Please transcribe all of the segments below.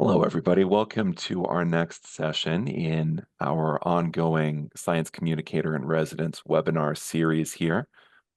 Hello, everybody. Welcome to our next session in our ongoing Science Communicator in Residence webinar series here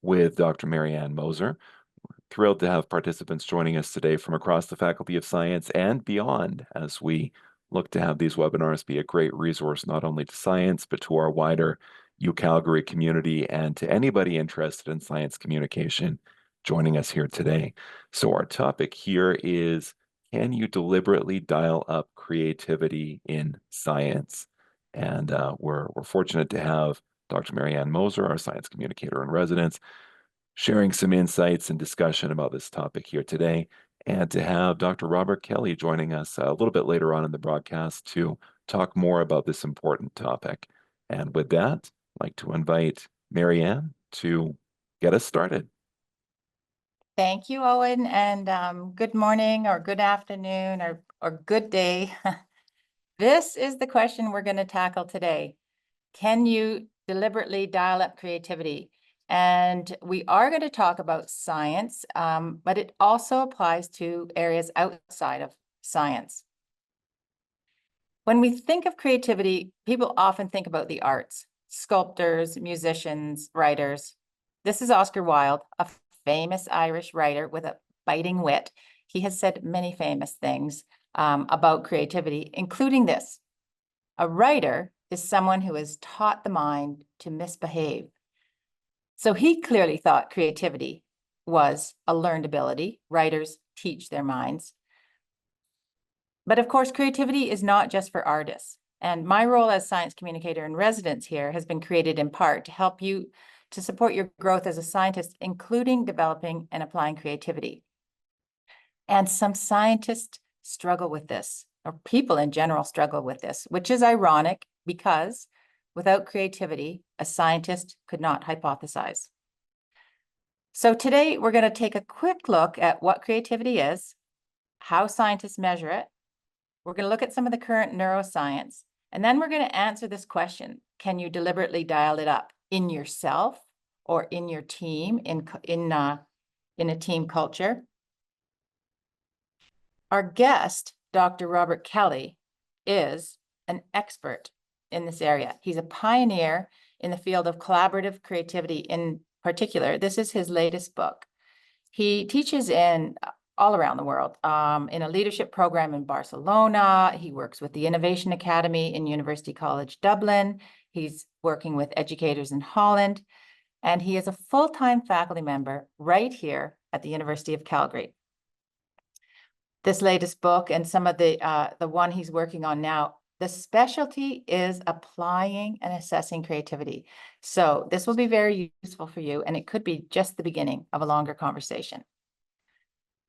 with Dr. Anne Moser. We're thrilled to have participants joining us today from across the Faculty of Science and beyond as we look to have these webinars be a great resource not only to science, but to our wider UCalgary community and to anybody interested in science communication joining us here today. So our topic here is, can you deliberately dial up creativity in science? And we're fortunate to have Dr. Anne Moser, our science communicator in residence, sharing some insights and discussion about this topic here today, and to have Dr. Robert Kelly joining us a little bit later on in the broadcast to talk more about this important topic. And with that, I'd like to invite Anne to get us started. Thank you, Owen, and good morning or good afternoon or good day. This is the question we're going to tackle today. Can you deliberately dial up creativity? And we are going to talk about science, but it also applies to areas outside of science. When we think of creativity, people often think about the arts, sculptors, musicians, writers. This is Oscar Wilde, a famous Irish writer with a biting wit. He has said many famous things about creativity, including this: a writer is someone who has taught the mind to misbehave. So he clearly thought creativity was a learned ability. Writers teach their minds. But of course, creativity is not just for artists. And my role as science communicator in residence here has been created in part to help you to support your growth as a scientist, including developing and applying creativity. And some scientists struggle with this, or people in general struggle with this, which is ironic because without creativity, a scientist could not hypothesize. So today we're going to take a quick look at what creativity is, how scientists measure it. We're going to look at some of the current neuroscience, and then we're going to answer this question: can you deliberately dial it up in yourself or in your team, in a team culture? Our guest, Dr. Robert Kelly, is an expert in this area. He's a pioneer in the field of collaborative creativity in particular. This is his latest book. He teaches all around the world, in a leadership program in Barcelona. He works with the Innovation Academy in University College Dublin. He's working with educators in Holland, and he is a full-time faculty member right here at the University of Calgary. This latest book and some of the one he's working on now, the specialty is applying and assessing creativity. So this will be very useful for you, and it could be just the beginning of a longer conversation.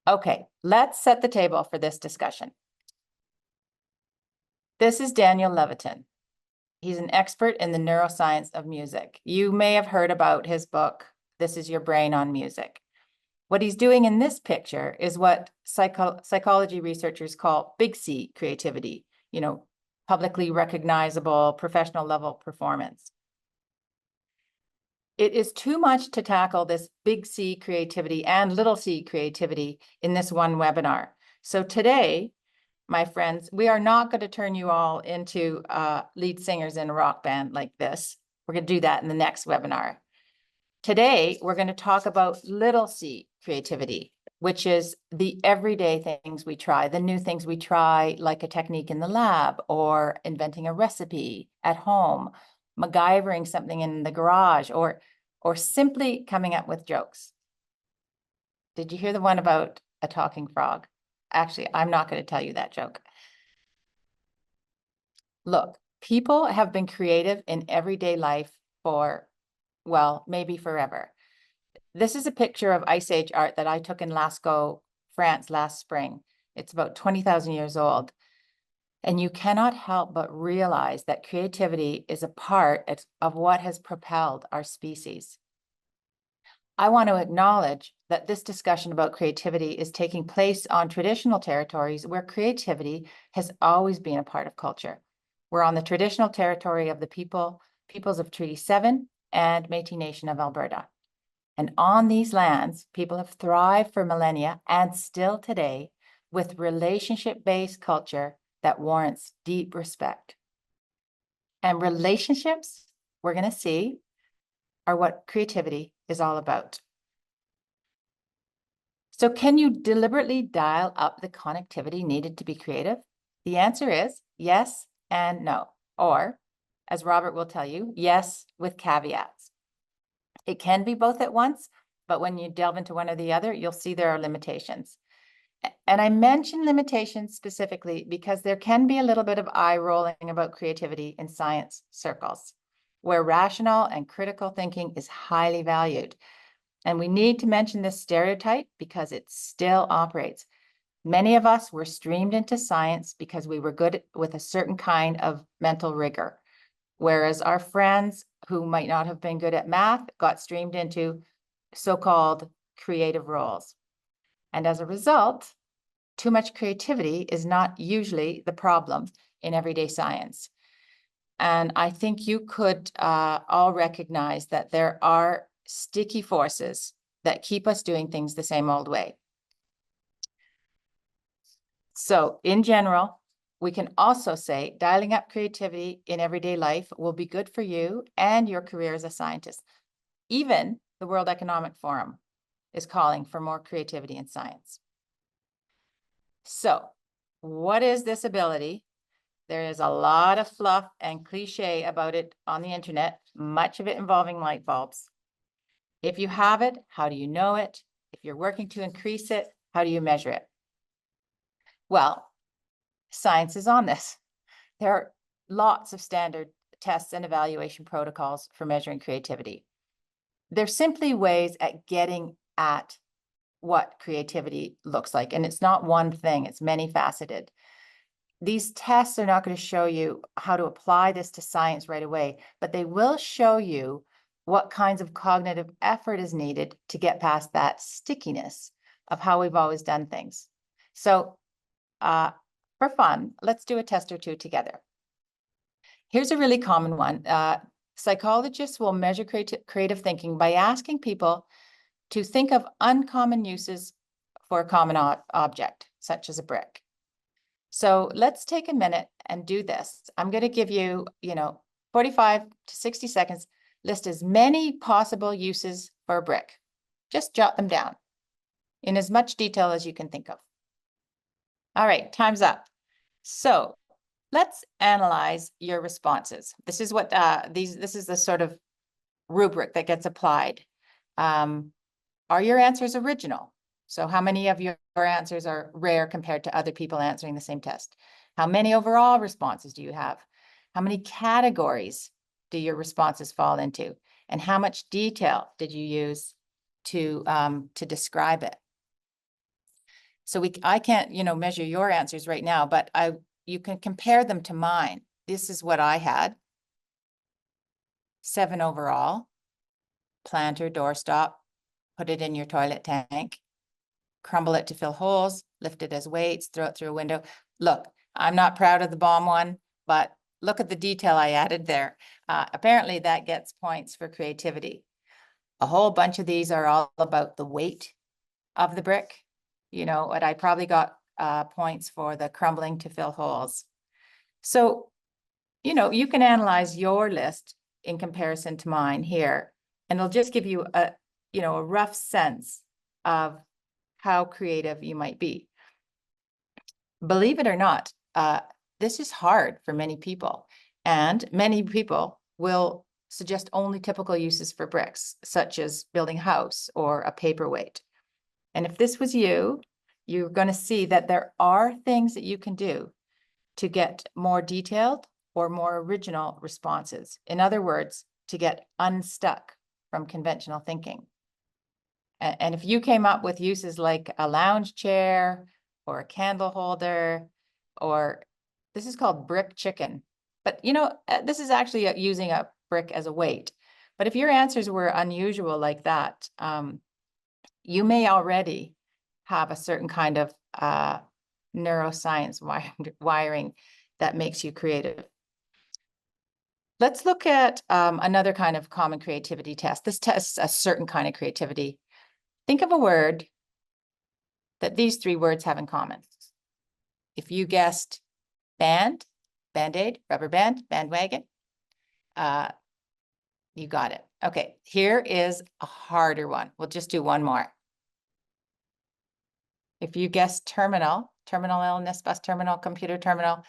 Okay, let's set the table for this discussion. This is Daniel Levitin. He's an expert in the neuroscience of music. You may have heard about his book, This Is Your Brain on Music. What he's doing in this picture is what psychology researchers call big C creativity, publicly recognizable, professional level performance. It is too much to tackle this big C creativity and little c creativity in this one webinar. So today, my friends, we are not going to turn you all into lead singers in a rock band like this. We're going to do that in the next webinar. Today, we're going to talk about little c creativity, which is the everyday things we try, the new things we try, like a technique in the lab or inventing a recipe at home, MacGyvering something in the garage, or simply coming up with jokes. Did you hear the one about a talking frog? Actually, I'm not going to tell you that joke. Look, people have been creative in everyday life for, well, maybe forever. This is a picture of Ice Age art that I took in Lascaux, France last spring. It's about 20,000 years old. And you cannot help but realize that creativity is a part of what has propelled our species. I want to acknowledge that this discussion about creativity is taking place on traditional territories where creativity has always been a part of culture. We're on the traditional territory of the peoples of Treaty 7 and Métis Nation of Alberta. And on these lands, people have thrived for millennia and still today with relationship-based culture that warrants deep respect. And relationships, we're going to see, are what creativity is all about. So can you deliberately dial up the connectivity needed to be creative? The answer is yes and no, or as Robert will tell you, yes with caveats. It can be both at once, but when you delve into one or the other, you'll see there are limitations. And I mention limitations specifically because there can be a little bit of eye rolling about creativity in science circles, where rational and critical thinking is highly valued. And we need to mention this stereotype because it still operates. Many of us were streamed into science because we were good with a certain kind of mental rigor, whereas our friends who might not have been good at math got streamed into so-called creative roles. And as a result, too much creativity is not usually the problem in everyday science. And I think you could all recognize that there are sticky forces that keep us doing things the same old way. So in general, we can also say dialing up creativity in everyday life will be good for you and your career as a scientist. Even the World Economic Forum is calling for more creativity in science. So what is this ability? There is a lot of fluff and cliche about it on the internet, much of it involving light bulbs. If you have it, how do you know it? If you're working to increase it, how do you measure it? Well, science is on this. There are lots of standard tests and evaluation protocols for measuring creativity. They're simply ways at getting at what creativity looks like. And it's not one thing, it's many faceted. These tests are not going to show you how to apply this to science right away, but they will show you what kinds of cognitive effort is needed to get past that stickiness of how we've always done things. So for fun, let's do a test or two together. Here's a really common one. Psychologists will measure creative thinking by asking people to think of uncommon uses for a common object, such as a brick. So let's take a minute and do this. I'm going to give you, 45 to 60 seconds, list as many possible uses for a brick. Just jot them down in as much detail as you can think of. All right, time's up. So let's analyze your responses. This is what this is the sort of rubric that gets applied. Are your answers original? So how many of your answers are rare compared to other people answering the same test? How many overall responses do you have? How many categories do your responses fall into? And how much detail did you use to describe it? So I can't, measure your answers right now, but you can compare them to mine. This is what I had. 7 overall. Planter, doorstop, put it in your toilet tank, crumble it to fill holes, lift it as weights, throw it through a window. Look, I'm not proud of the bomb one, but look at the detail I added there. Apparently that gets points for creativity. A whole bunch of these are all about the weight of the brick, but I probably got points for the crumbling to fill holes. So, you can analyze your list in comparison to mine here, and it'll just give you a rough sense of how creative you might be. Believe it or not, this is hard for many people, and many people will suggest only typical uses for bricks, such as building a house or a paperweight. And if this was you, you're going to see that there are things that you can do to get more detailed or more original responses. In other words, to get unstuck from conventional thinking. And if you came up with uses like a lounge chair or a candle holder, or this is called brick chicken, but this is actually using a brick as a weight. But if your answers were unusual like that, you may already have a certain kind of neuroscience wiring that makes you creative. Let's look at another kind of common creativity test. This tests a certain kind of creativity. Think of a word that these 3 words have in common. If you guessed band, Band-Aid, rubber band, bandwagon, you got it. Okay, here is a harder one. We'll just do one more. If you guessed terminal illness, bus terminal, computer terminal,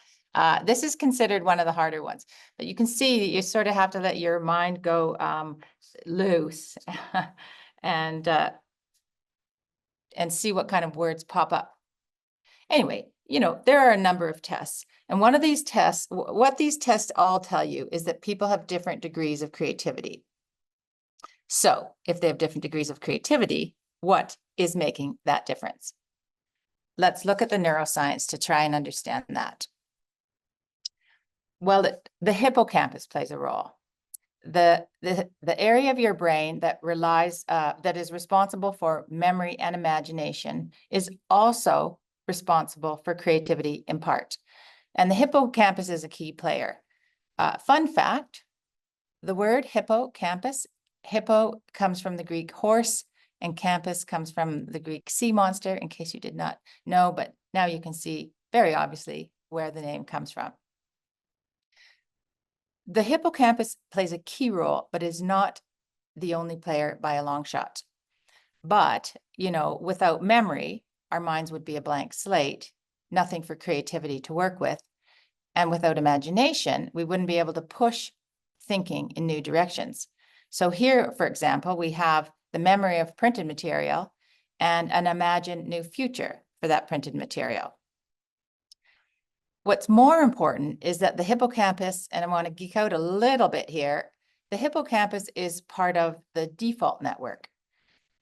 this is considered one of the harder ones. But you can see you sort of have to let your mind go loose and see what kind of words pop up. Anyway, there are a number of tests. And one of these tests, what these tests all tell you is that people have different degrees of creativity. So if they have different degrees of creativity, what is making that difference? Let's look at the neuroscience to try and understand that. Well, the hippocampus plays a role. The area of your brain that that is responsible for memory and imagination is also responsible for creativity in part. And the hippocampus is a key player. Fun fact, the word hippocampus, hippo comes from the Greek horse, and campus comes from the Greek sea monster, in case you did not know, but now you can see very obviously where the name comes from. The hippocampus plays a key role, but is not the only player by a long shot. But, without memory, our minds would be a blank slate, nothing for creativity to work with. And without imagination, we wouldn't be able to push thinking in new directions. So here, for example, we have the memory of printed material and an imagined new future for that printed material. What's more important is that the hippocampus, and I want to geek out a little bit here, the hippocampus is part of the default network.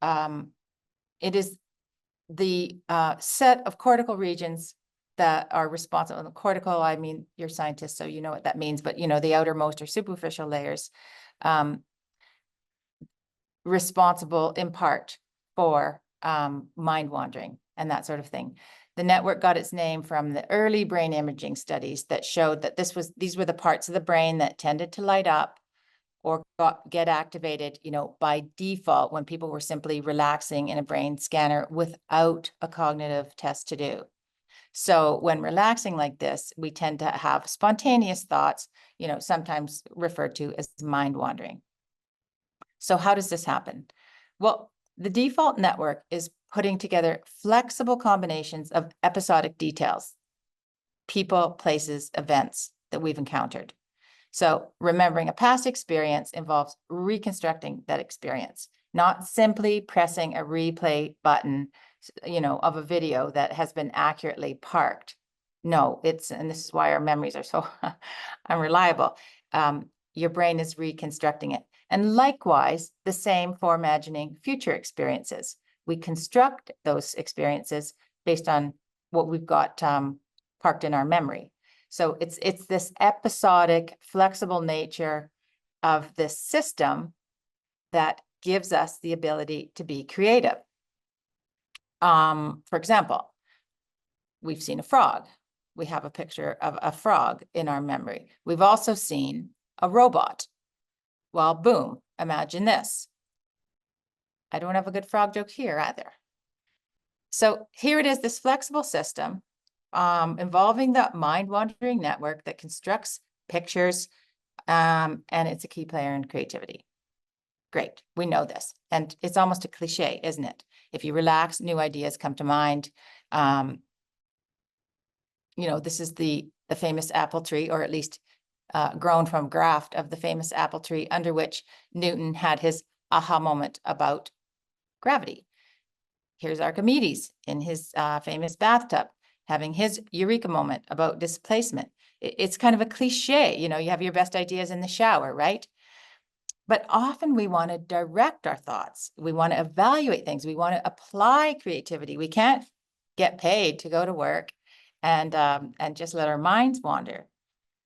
It is the set of cortical regions that are responsible. And cortical, I mean, you're scientists, so you know what that means, but the outermost or superficial layers, responsible in part for mind wandering and that sort of thing. The network got its name from the early brain imaging studies that showed that these were the parts of the brain that tended to light up or get activated, by default when people were simply relaxing in a brain scanner without a cognitive test to do. So when relaxing like this, we tend to have spontaneous thoughts, sometimes referred to as mind wandering. So how does this happen? Well, the default network is putting together flexible combinations of episodic details, people, places, events that we've encountered. So remembering a past experience involves reconstructing that experience, not simply pressing a replay button, of a video that has been accurately parked. No, and this is why our memories are so unreliable. Your brain is reconstructing it. And likewise, the same for imagining future experiences. We construct those experiences based on what we've got parked in our memory. So it's this episodic, flexible nature of this system that gives us the ability to be creative. For example, we've seen a frog. We have a picture of a frog in our memory. We've also seen a robot. Well, boom, imagine this. I don't have a good frog joke here either. So here it is, this flexible system involving the mind-wandering network that constructs pictures, and it's a key player in creativity. Great, we know this. And it's almost a cliche, isn't it? If you relax, new ideas come to mind. This is the famous apple tree, or at least grown from graft of the famous apple tree under which Newton had his aha moment about gravity. Here's Archimedes in his famous bathtub having his eureka moment about displacement. It's kind of a cliche, you have your best ideas in the shower, right? But often we want to direct our thoughts. We want to evaluate things. We want to apply creativity. We can't get paid to go to work and just let our minds wander.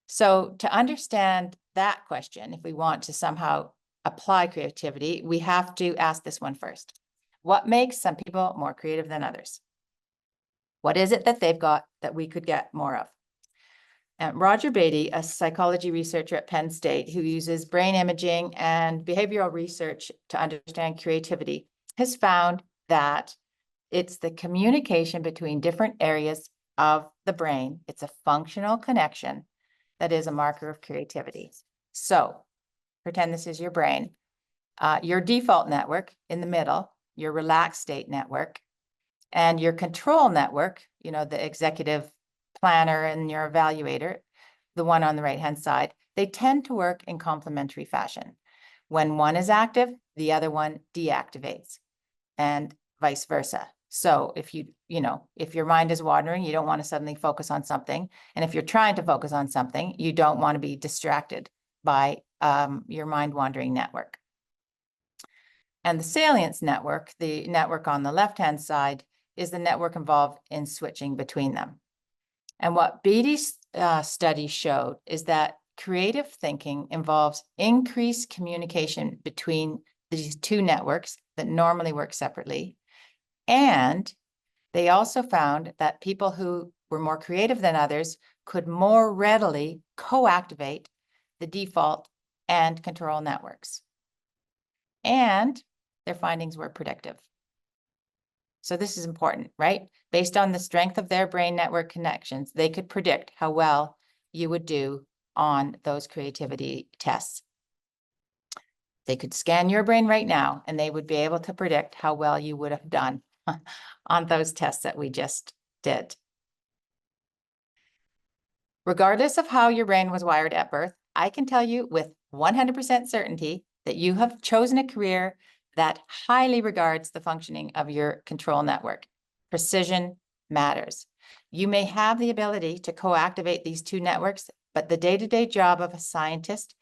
So to understand that question, if we want to somehow apply creativity, we have to ask this one first. What makes some people more creative than others? What is it that they've got that we could get more of? And Roger Beatty, a psychology researcher at Penn State who uses brain imaging and behavioral research to understand creativity, has found that it's the communication between different areas of the brain. It's a functional connection that is a marker of creativity. So pretend this is your brain. Your default network in the middle, your relaxed state network, and your control network, the executive planner and your evaluator, the one on the right-hand side, they tend to work in complementary fashion. When one is active, the other one deactivates, and vice versa. So if if your mind is wandering, you don't want to suddenly focus on something. And if you're trying to focus on something, you don't want to be distracted by your mind wandering network. And the salience network, the network on the left-hand side, is the network involved in switching between them. And what Beatty's study showed is that creative thinking involves increased communication between these two networks that normally work separately. And they also found that people who were more creative than others could more readily co-activate the default and control networks. And their findings were predictive. So this is important, right? Based on the strength of their brain network connections, they could predict how well you would do on those creativity tests. They could scan your brain right now, and they would be able to predict how well you would have done on those tests that we just did. Regardless of how your brain was wired at birth, I can tell you with 100% certainty that you have chosen a career that highly regards the functioning of your control network. Precision matters. You may have the ability to co-activate these two networks, but the day-to-day job of a scientist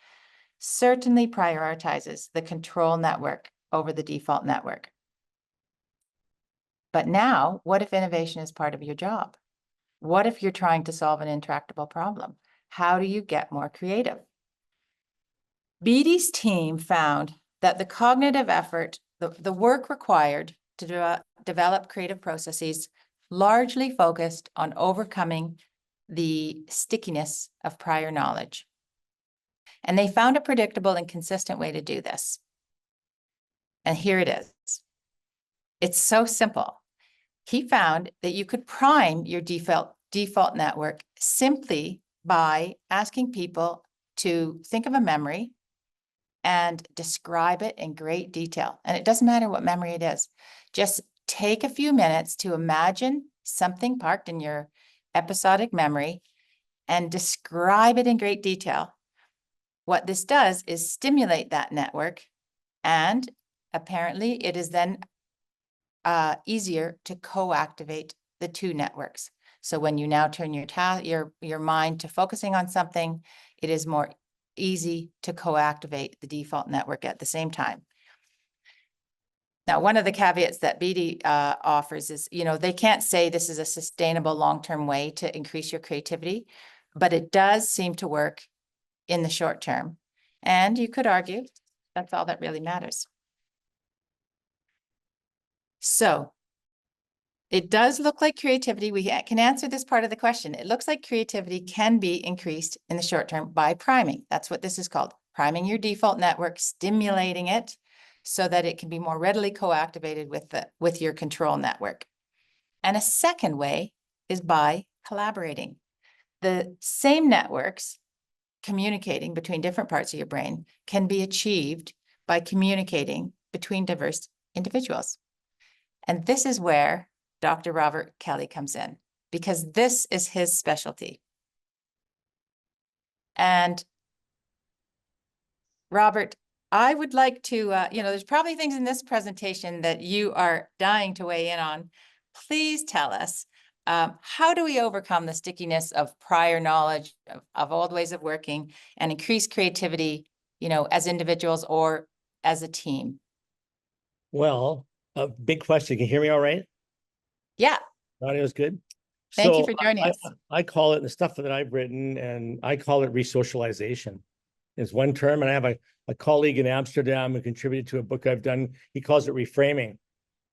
certainly prioritizes the control network over the default network. But now, what if innovation is part of your job? What if you're trying to solve an intractable problem? How do you get more creative? Beatty's team found that the cognitive effort, the work required to develop creative processes largely focused on overcoming the stickiness of prior knowledge. And they found a predictable and consistent way to do this. And here it is. It's so simple. He found that you could prime your default network simply by asking people to think of a memory and describe it in great detail. And it doesn't matter what memory it is. Just take a few minutes to imagine something parked in your episodic memory and describe it in great detail. What this does is stimulate that network, and apparently it is then easier to co-activate the two networks. So when you now turn your mind to focusing on something, it is more easy to co-activate the default network at the same time. Now, one of the caveats that Beatty offers is, they can't say this is a sustainable long-term way to increase your creativity, but it does seem to work in the short term. And you could argue that's all that really matters. So it does look like creativity, we can answer this part of the question. It looks like creativity can be increased in the short term by priming. That's what this is called, priming your default network, stimulating it so that it can be more readily co-activated with your control network. And a second way is by collaborating. The same networks communicating between different parts of your brain can be achieved by communicating between diverse individuals. And this is where Dr. Robert Kelly comes in, because this is his specialty. And Robert, I would like to, there's probably things in this presentation that you are dying to weigh in on. Please tell us, how do we overcome the stickiness of prior knowledge, of old ways of working, and increase creativity, as individuals or as a team? Well, a big question. Can you hear me all right? Yeah. Audio's good. Thank you So for joining us. I call it the stuff that I've written, and I call it resocialization. It's one term, and I have a colleague in Amsterdam who contributed to a book I've done. He calls it reframing.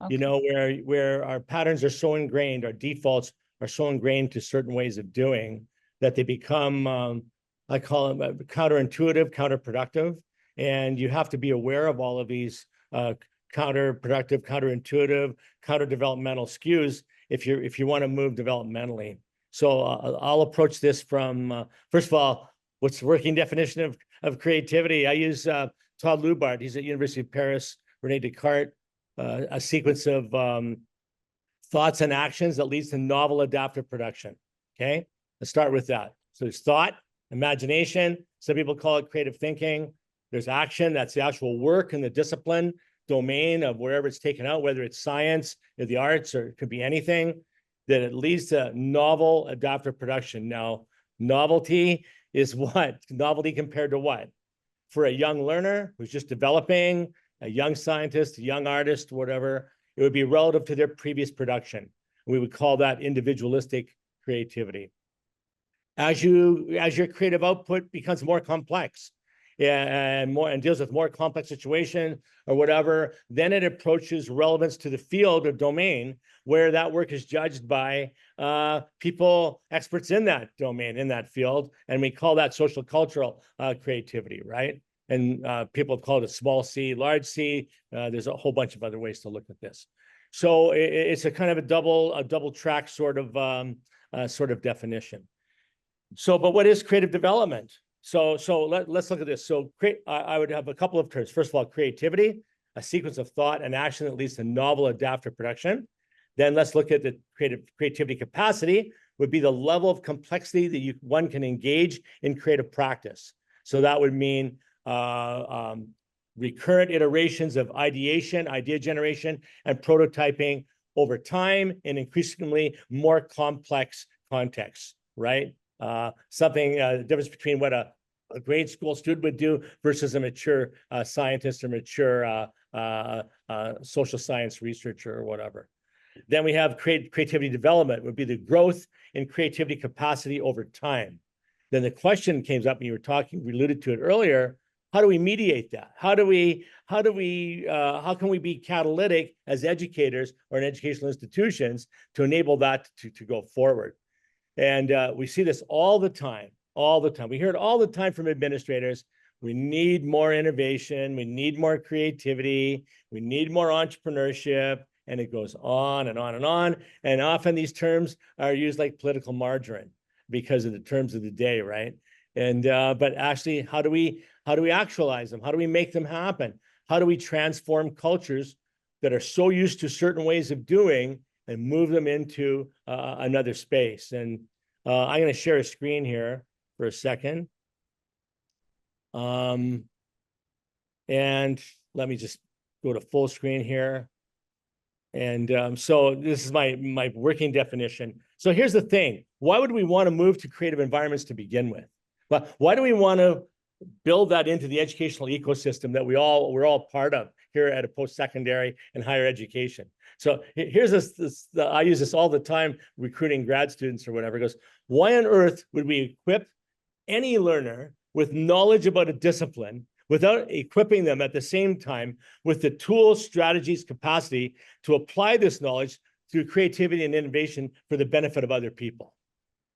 Okay. Where our patterns are so ingrained, our defaults are so ingrained to certain ways of doing that they become, I call them counterintuitive, counterproductive. And you have to be aware of all of these counterproductive, counterintuitive, counterdevelopmental skews if you want to move developmentally. So I'll approach this from, first of all, what's the working definition of creativity? I use Todd Lubart. He's at University of Paris, Rene Descartes, a sequence of thoughts and actions that leads to novel adaptive production. Okay, let's start with that. So there's thought, imagination. Some people call it creative thinking. There's action. That's the actual work and the discipline domain of wherever it's taken out, whether it's science or the arts, or it could be anything, that it leads to novel adaptive production. Now, novelty is what? Novelty compared to what? For a young learner who's just developing, a young scientist, a young artist, whatever, it would be relative to their previous production. We would call that individualistic creativity. As your creative output becomes more complex and deals with more complex situation or whatever, then it approaches relevance to the field or domain where that work is judged by people, experts in that domain, in that field. And we call that social cultural creativity, right? And people have called it small c, large c. There's a whole bunch of other ways to look at this. So it's a kind of a double track sort of definition. So, but what is creative development? So let's look at this. So I would have a couple of terms. First of all, creativity, a sequence of thought and action that leads to novel adaptive production. Then let's look at the creativity capacity, would be the level of complexity that one can engage in creative practice. So that would mean recurrent iterations of ideation, idea generation, and prototyping over time in increasingly more complex contexts, right? The difference between what a grade school student would do versus a mature scientist or mature social science researcher or whatever. Then we have creativity development, would be the growth in creativity capacity over time. Then the question came up, and you were talking, we alluded to it earlier. How do we mediate that? How can we be catalytic as educators or in educational institutions to enable that to go forward? And we see this all the time. We hear it all the time from administrators. We need more innovation. We need more creativity. We need more entrepreneurship. And it goes on and on and on. And often these terms are used like political margarine because of the terms of the day, right? And but actually, how do we actualize them? How do we make them happen? How do we transform cultures that are so used to certain ways of doing and move them into another space? And I'm going to share a screen here for a second. And let me just go to full screen here. And so this is my working definition. So here's the thing. Why would we want to move to creative environments to begin with? Well, why do we want to build that into the educational ecosystem that we're all part of here at a post-secondary and higher education? So here's I use this all the time recruiting grad students or whatever. It goes, why on earth would we equip any learner with knowledge about a discipline without equipping them at the same time with the tools, strategies, capacity to apply this knowledge through creativity and innovation for the benefit of other people?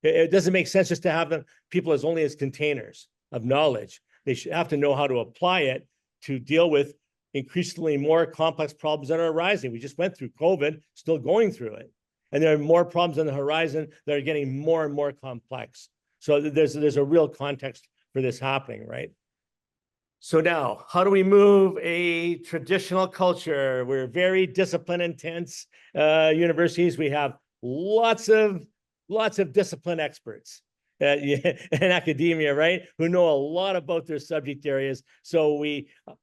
It doesn't make sense just to have people as containers of knowledge. They should have to know how to apply it to deal with increasingly more complex problems that are arising. We just went through COVID, still going through it. And there are more problems on the horizon that are getting more and more complex. So there's a real context for this happening, right? So now, how do we move a traditional culture? We're very discipline intense universities. We have lots of discipline experts in academia, right? Who know a lot about their subject areas. So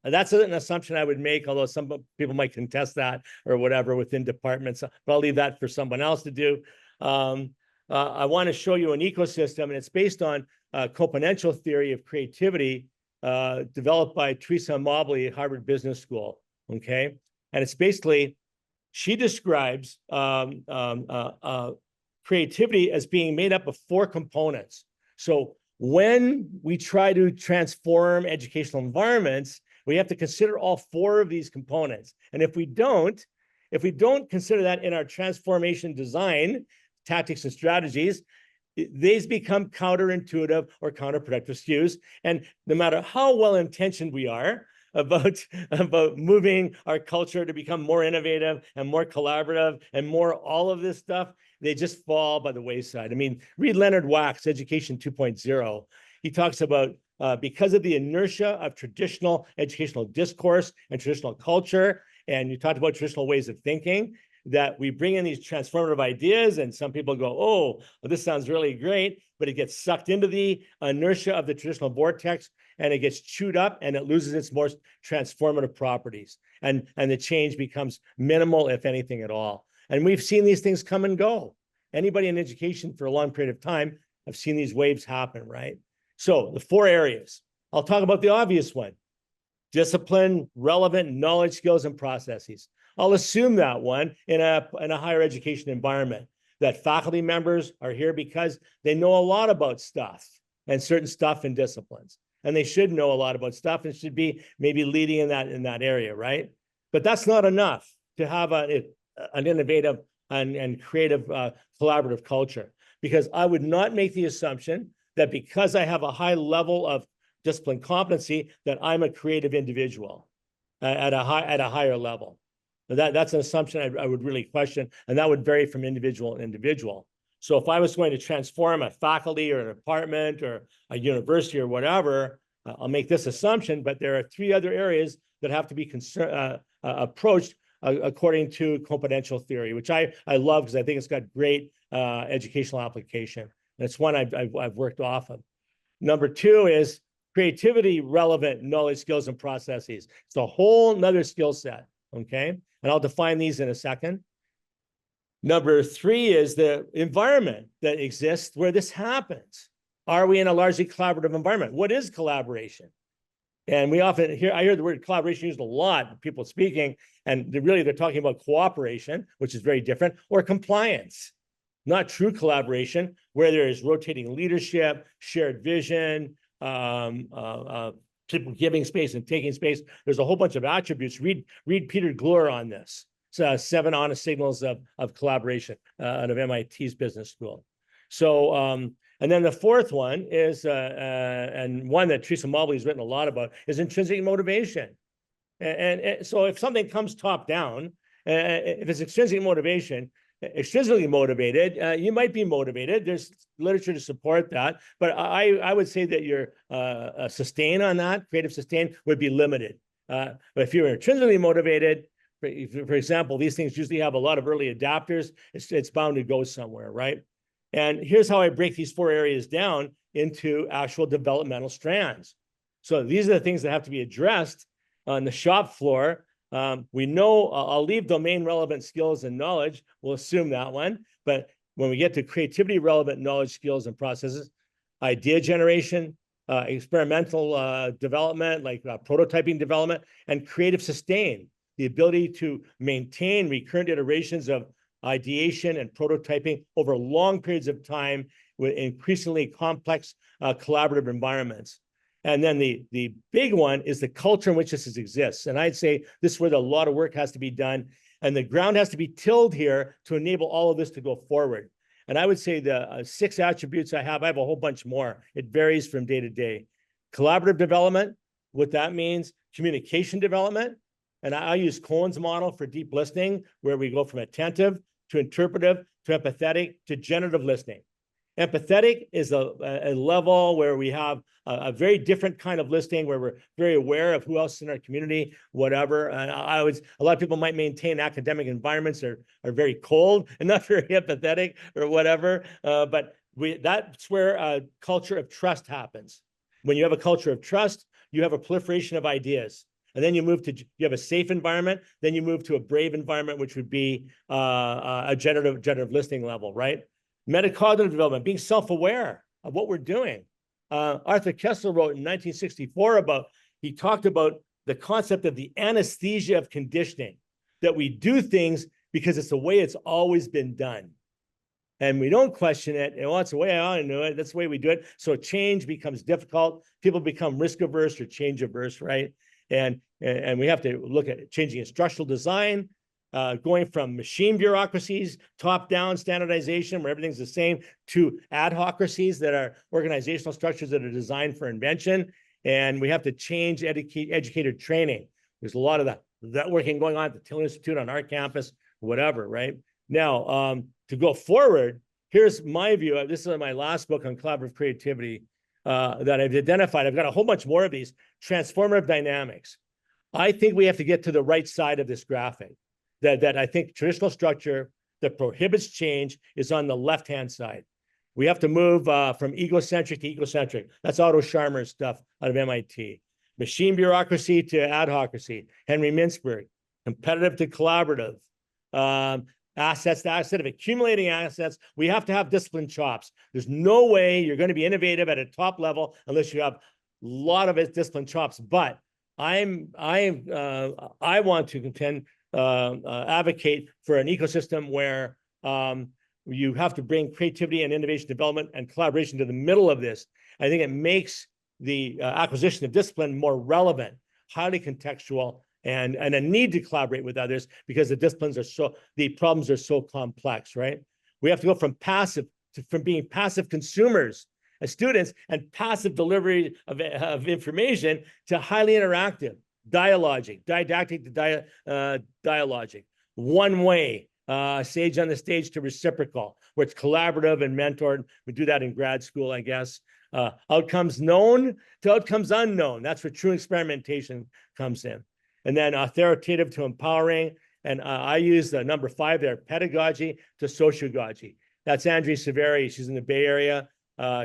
that's an assumption I would make, although some people might contest that or whatever within departments, but I'll leave that for someone else to do. I want to show you an ecosystem, and it's based on componential theory of creativity developed by Teresa Mobley at Harvard Business School, okay? And it's basically, she describes creativity as being made up of 4 components. So when we try to transform educational environments, we have to consider all 4 of these components. And if we don't consider that in our transformation design, tactics and strategies, these become counterintuitive or counterproductive skews. And no matter how well-intentioned we are about moving our culture to become more innovative and more collaborative and more all of this stuff, they just fall by the wayside. I mean, read Leonard Wax, Education 2.0. He talks about because of the inertia of traditional educational discourse and traditional culture, and you talked about traditional ways of thinking, that we bring in these transformative ideas, and some people go, oh, well, this sounds really great, but it gets sucked into the inertia of the traditional vortex, and it gets chewed up, and it loses its most transformative properties. And the change becomes minimal, if anything at all. And we've seen these things come and go. Anybody in education for a long period of time have seen these waves happen, right? So the 4 areas. I'll talk about the obvious one: discipline, relevant knowledge, skills, and processes. I'll assume that one in a higher education environment, that faculty members are here because they know a lot about stuff and certain stuff and disciplines. And they should know a lot about stuff and should be maybe leading in that area, right? But that's not enough to have an innovative and creative collaborative culture, because I would not make the assumption that because I have a high level of discipline competency, that I'm a creative individual at a higher level. That's an assumption I would really question, and that would vary from individual to individual. So if I was going to transform a faculty or a department or a university or whatever, I'll make this assumption, but there are 3 other areas that have to be approached according to competential theory, which I love because I think it's got great educational application. And it's one I've worked off of. Number 2 is creativity, relevant knowledge, skills, and processes. It's a whole nother skill set, okay? And I'll define these in a second. Number 3 is the environment that exists where this happens. Are we in a largely collaborative environment? What is collaboration? And we often I hear the word collaboration used a lot, people speaking, and they're talking about cooperation, which is very different, or compliance. Not true collaboration, where there is rotating leadership, shared vision, people giving space and taking space. There's a whole bunch of attributes. Read Peter Glure on this. It's 7 honest signals of collaboration out of MIT's business school. So, and then the 4th one is, and one that Teresa Mobley has written a lot about, is intrinsic motivation. And so if something comes top down, if it's extrinsic motivation, extrinsically motivated, you might be motivated. There's literature to support that, but I would say that your sustain on that, creative sustain, would be limited. But if you're intrinsically motivated, for example, these things usually have a lot of early adapters. It's bound to go somewhere, right? And here's how I break these 4 areas down into actual developmental strands. So these are the things that have to be addressed on the shop floor. We know, I'll leave domain relevant skills and knowledge. We'll assume that one. But when we get to creativity relevant knowledge, skills, and processes, idea generation, experimental development, like prototyping development, and creative sustain, the ability to maintain recurrent iterations of ideation and prototyping over long periods of time with increasingly complex collaborative environments. And then the big one is the culture in which this exists. And I'd say this is where a lot of work has to be done. And the ground has to be tilled here to enable all of this to go forward. And I would say the 6 attributes I have a whole bunch more. It varies from day to day. Collaborative development, what that means, communication development. And I use Cohen's model for deep listening, where we go from attentive to interpretive to empathetic to generative listening. Empathetic is a level where we have a very different kind of listening, where we're very aware of who else is in our community, whatever. And a lot of people might maintain academic environments are very cold and not very empathetic or whatever. But that's where a culture of trust happens. When you have a culture of trust, you have a proliferation of ideas. And then you have a safe environment, then you move to a brave environment, which would be a generative listening level, right? Metacognitive development, being self-aware of what we're doing. Arthur Kessler wrote in 1964 he talked about the concept of the anesthesia of conditioning, that we do things because it's the way it's always been done. And we don't question it. Well, it's the way I ought to do it. That's the way we do it. So change becomes difficult. People become risk averse or change averse, right? And we have to look at changing instructional design, going from machine bureaucracies, top-down standardization, where everything's the same, to adhocracies that are organizational structures that are designed for invention. And we have to change educator training. There's a lot of that networking going on at the Till Institute, on our campus, whatever, right? Now, to go forward, here's my view. This is my last book on collaborative creativity that I've identified. I've got a whole bunch more of these. Transformative dynamics. I think we have to get to the right side of this graphic. That I think traditional structure that prohibits change is on the left-hand side. We have to move from egocentric to ecocentric. That's Otto Scharmer's stuff out of MIT. Machine bureaucracy to adhocracy. Henry Mintzberg. Competitive to collaborative. Assets to instead of accumulating assets, we have to have discipline chops. There's no way you're going to be innovative at a top level unless you have a lot of it discipline chops. But I want to contend, advocate for an ecosystem where you have to bring creativity and innovation development and collaboration to the middle of this. I think it makes the acquisition of discipline more relevant, highly contextual, and a need to collaborate with others because the problems are so complex, right? We have to go from being passive consumers as students and passive delivery of information to highly interactive, dialogic, didactic to dialogic, one way, sage on the stage to reciprocal, where it's collaborative and mentored. We do that in grad school, I guess. Outcomes known to outcomes unknown. That's where true experimentation comes in. And then authoritative to empowering. And I use the number 5 there, pedagogy to sociogogy. That's Andrea Severi. She's in the Bay Area.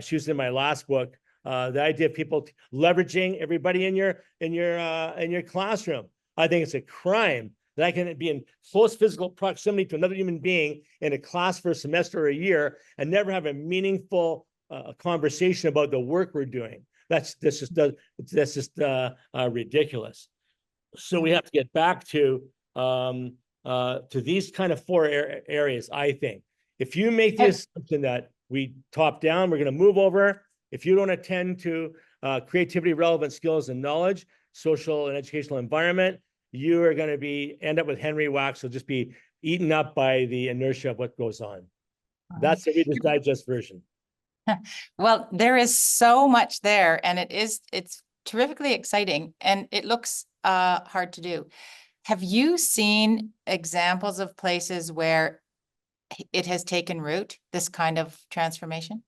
She was in my last book. The idea of people leveraging everybody in your classroom. I think it's a crime that I can be in close physical proximity to another human being in a class for a semester or a year and never have a meaningful conversation about the work we're doing. That's just ridiculous. So we have to get back to these kind of 4 areas, I think. If you make the assumption that we top down, we're going to move over. If you don't attend to creativity, relevant skills, and knowledge, social and educational environment, you are going to end up with Henry Wax. Will just be eaten up by the inertia of what goes on. That's the Reader's Digest version. Well, there is so much there, and it's terrifically exciting, and it looks hard to do. Have you seen examples of places where it has taken root, this kind of transformation?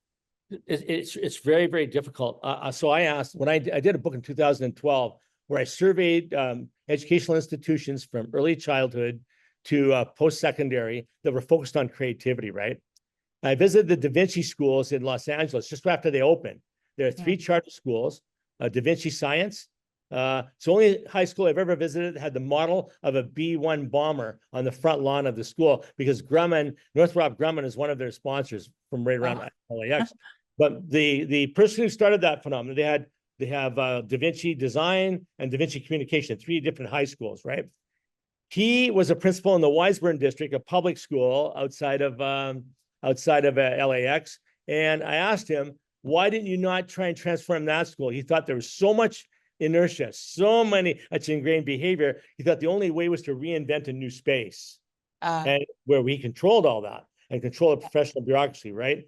It's very, very difficult. So I asked, when I did a book in 2012, where I surveyed educational institutions from early childhood to post-secondary that were focused on creativity, right? I visited the Da Vinci schools in Los Angeles just after they opened. There are 3 charter schools, Da Vinci Science. It's the only high school I've ever visited that had the model of a B-1 bomber on the front lawn of the school, because Northrop Grumman is one of their sponsors from right around LAX. But the person who started that phenomenon, they have Da Vinci Design and Da Vinci Communication, 3 different high schools, right? He was a principal in the Weisburn district, a public school outside of LAX. And I asked him, why didn't you not try and transform that school? He thought there was so much inertia, so many such ingrained behavior. He thought the only way was to reinvent a new space, and where we controlled all that and control the professional bureaucracy, right?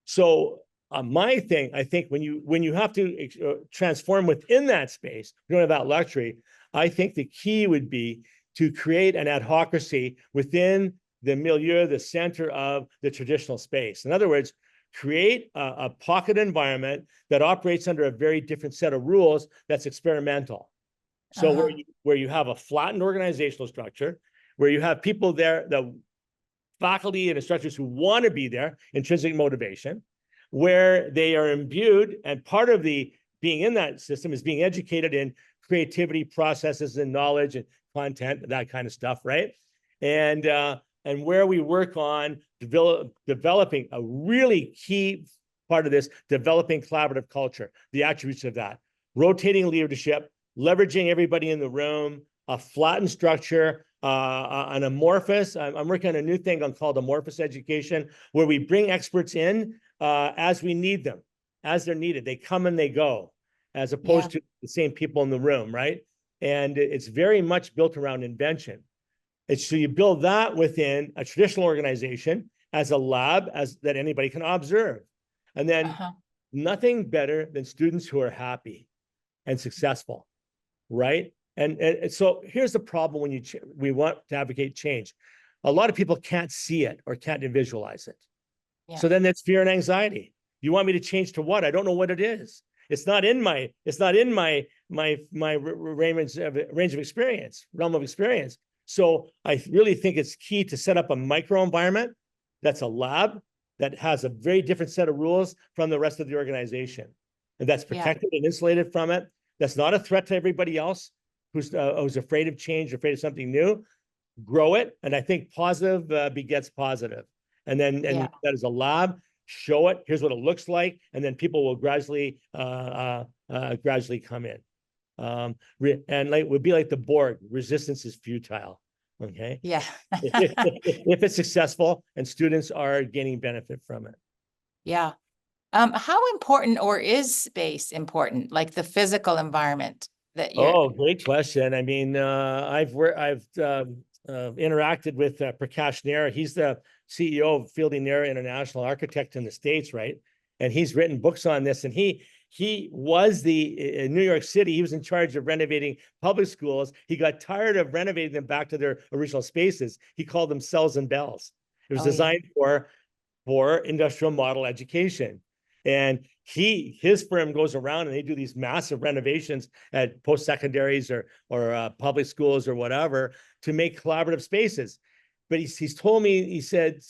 So my thing, I think when you have to transform within that space, we don't have that luxury. I think the key would be to create an adhocracy within the milieu, the center of the traditional space. In other words, create a pocket environment that operates under a very different set of rules that's experimental. So where you have a flattened organizational structure, where you have people there, the faculty and instructors who want to be there, intrinsic motivation, where they are imbued, and part of the being in that system is being educated in creativity processes and knowledge and content, that kind of stuff, right? And where we work on developing a really key part of this, developing collaborative culture, the attributes of that, rotating leadership, leveraging everybody in the room, a flattened structure, an amorphous. I'm working on a new thing called amorphous education, where we bring experts in as we need them, as they're needed. They come and they go, as opposed to the same people in the room, right? And it's very much built around invention. So you build that within a traditional organization as a lab that anybody can observe. And then nothing better than students who are happy and successful, right? And so here's the problem when we want to advocate change. a lot of people can't see it or can't visualize it. Yeah. So then that's fear and anxiety. You want me to change to what? I don't know what it is. It's not in my range of experience, realm of experience. So I really think it's key to set up a micro environment that's a lab that has a very different set of rules from the rest of the organization. And that's protected and insulated from it. That's not a threat to everybody else who's afraid of change, afraid of something new. Grow it. And I think positive begets positive. And then that is a lab. Show it. Here's what it looks like, and then people will gradually come in. And like would be like the Borg. Resistance is futile. Okay. Yeah. if it's successful and students are gaining benefit from it. Yeah. How important or is space important? Like the physical environment that you're. Oh, great question. I mean, I've interacted with Prakash Nair. He's the CEO of Fielding Nair International, architect in the States, right? And he's written books on this. And he was in New York City. He was in charge of renovating public schools. He got tired of renovating them back to their original spaces. He called them cells and bells. It was designed for industrial model education. And his firm goes around and they do these massive renovations at post-secondaries or public schools or whatever to make collaborative spaces. But he's told me, he said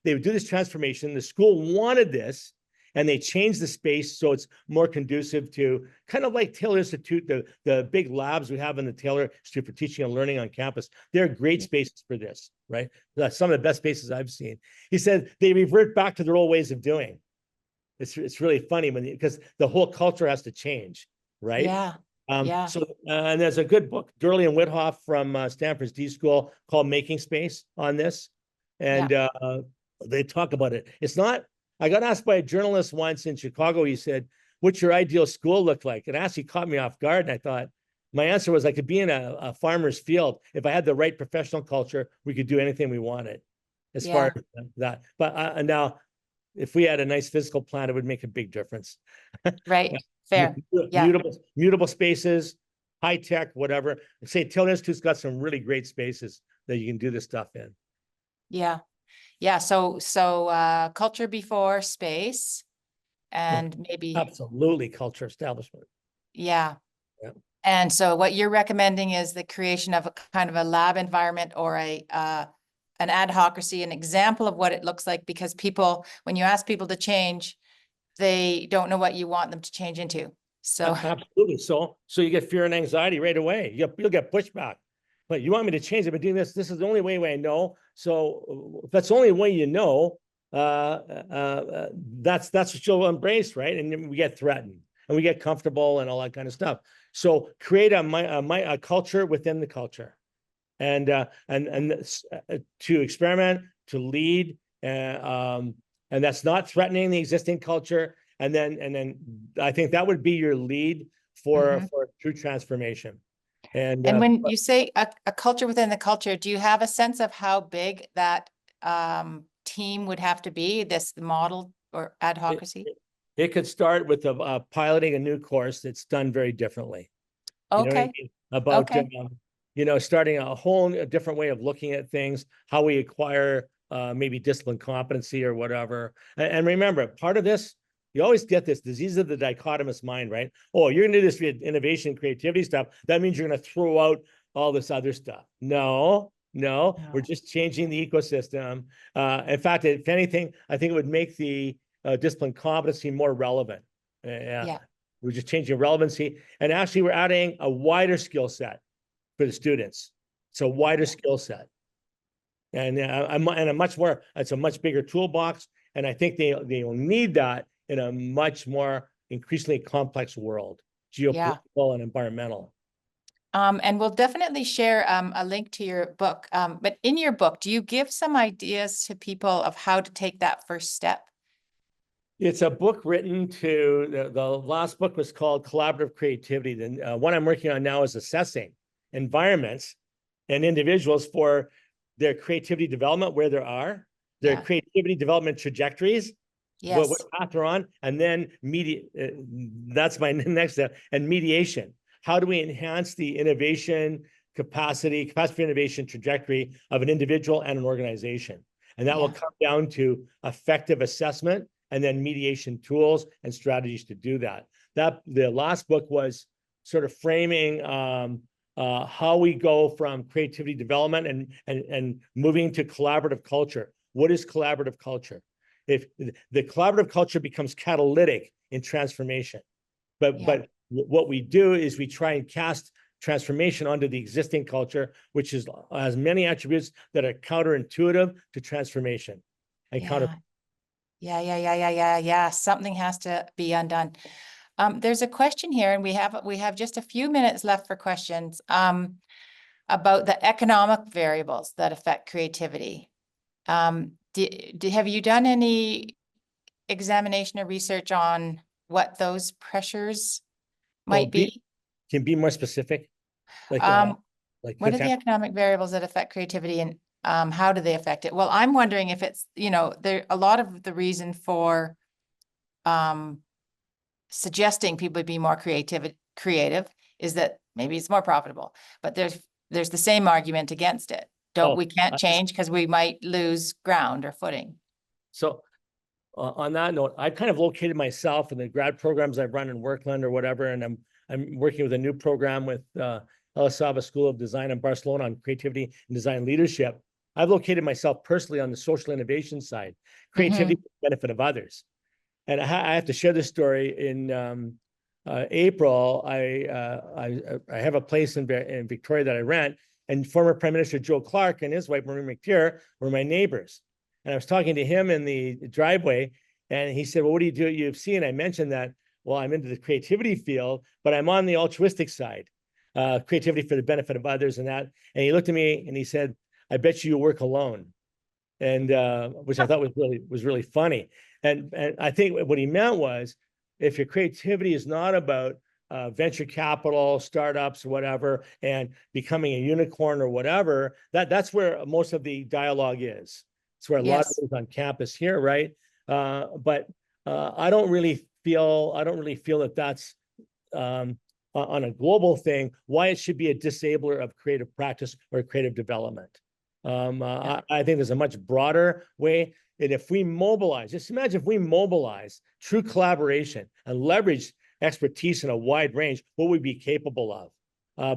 they would do this transformation. The school wanted this, and they changed the space so it's more conducive to kind of like Taylor Institute, the big labs we have in the Taylor Institute for Teaching and Learning on campus. They're great spaces for this, right? That's some of the best spaces I've seen. He said they revert back to their old ways of doing. It's really funny because the whole culture has to change, right? Yeah. So, and there's a good book, Durley and Whithoff from Stanford's D School called Making Space on this. And they talk about it. It's not, I got asked by a journalist once in Chicago, he said, what's your ideal school look like? And actually caught me off guard. And I thought, my answer was I could be in a farmer's field. If I had the right professional culture, we could do anything we wanted as far as that. But now, if we had a nice physical plan, it would make a big difference. Right. Fair. Mutable spaces, high tech, whatever. Say Taylor Institute's got some really great spaces that you can do this stuff in. Yeah. Yeah. So culture before space, and maybe absolutely culture establishment. Yeah. And so what you're recommending is the creation of a kind of a lab environment or an adhocracy, an example of what it looks like, because people, when you ask people to change, they don't know what you want them to change into. So absolutely. So you get fear and anxiety right away. You'll get pushback. But you want me to change? I've been doing this. This is the only way I know. So if that's the only way you know, that's what you'll embrace, right? And then we get threatened and we get comfortable and all that kind of stuff. So create a culture within the culture. And to experiment, to lead, and that's not threatening the existing culture. And then I think that would be your lead for true transformation. And when you say a culture within the culture, do you have a sense of how big that team would have to be, this model or adhocracy? It could start with piloting a new course that's done very differently. Okay. You know what I mean? About starting a different way of looking at things, how we acquire maybe discipline competency or whatever. And remember, part of this, you always get this disease of the dichotomous mind, right? Oh, you're going to do this innovation, creativity stuff. That means you're going to throw out all this other stuff. No, we're just changing the ecosystem. In fact, if anything, I think it would make the discipline competency more relevant. We're just changing relevancy. And actually, we're adding a wider skill set for the students. It's a wider skill set. And it's a much bigger toolbox. And I think they will need that in a much more increasingly complex world, geopolitical and environmental. And we'll definitely share a link to your book. But in your book, do you give some ideas to people of how to take that first step? It's a book written to, the last book was called Collaborative Creativity. The one I'm working on now is assessing environments and individuals for their creativity development, where they are, their creativity development trajectories, what path they're on, and then that's my next step, and mediation. How do we enhance the innovation, capacity for innovation trajectory of an individual and an organization. And that will come down to effective assessment and then mediation tools and strategies to do that. The last book was sort of framing how we go from creativity development and moving to collaborative culture. What is collaborative culture? If the collaborative culture becomes catalytic in transformation, but what we do is we try and cast transformation onto the existing culture, which has many attributes that are counterintuitive to transformation. And Something has to be undone. There's a question here, and we have just a few minutes left for questions about the economic variables that affect creativity. Have you done any examination or research on what those pressures might be? Can be more specific? What are the economic variables that affect creativity, and how do they affect it? Well, I'm wondering if it's, there a lot of the reason for suggesting people would be more creative is that maybe it's more profitable, but there's the same argument against it. We can't change because we might lose ground or footing. So on that note, I kind of located myself in the grad programs I've run in Workland or whatever, and I'm working with a new program with Elisava School of Design in Barcelona on creativity and design leadership. I've located myself personally on the social innovation side, creativity for the benefit of others. And I have to share this story. In April, I have a place in Victoria that I rent, and former Prime Minister Joe Clark and his wife, Marie McTeer, were my neighbors. And I was talking to him in the driveway, and he said, well, what do you do at U of C? And I mentioned that, well, I'm into the creativity field, but I'm on the altruistic side, creativity for the benefit of others and that. And he looked at me and he said, I bet you work alone. And which I thought was really funny. And I think what he meant was, if your creativity is not about venture capital, startups, or whatever, and becoming a unicorn or whatever, that's where most of the dialogue is. It's where a lot of it is on campus here, right? But I don't really feel that that's on a global thing, why it should be a disabler of creative practice or creative development. I think there's a much broader way. And if we mobilize, just imagine if we mobilize true collaboration and leverage expertise in a wide range, what we'd be capable of.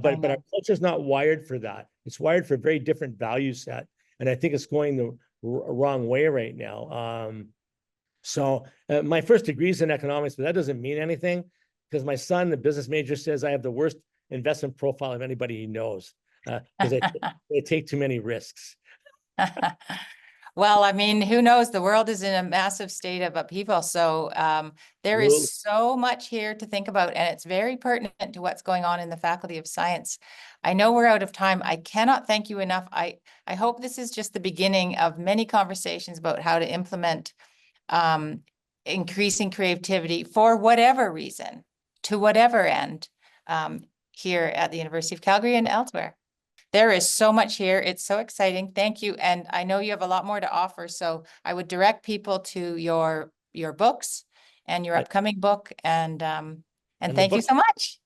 But our culture is not wired for that. It's wired for a very different value set. And I think it's going the wrong way right now. So my first degree is in economics, but that doesn't mean anything, because my son, the business major, says I have the worst investment profile of anybody he knows, because they take too many risks. Well, I mean, who knows? The world is in a massive state of upheaval. So there is so much here to think about, and it's very pertinent to what's going on in the Faculty of Science. I know we're out of time. I cannot thank you enough. I hope this is just the beginning of many conversations about how to implement increasing creativity for whatever reason, to whatever end, here at the University of Calgary and elsewhere. There is so much here. It's so exciting. Thank you. And I know you have a lot more to offer. So I would direct people to your books and your upcoming book. And thank you so much.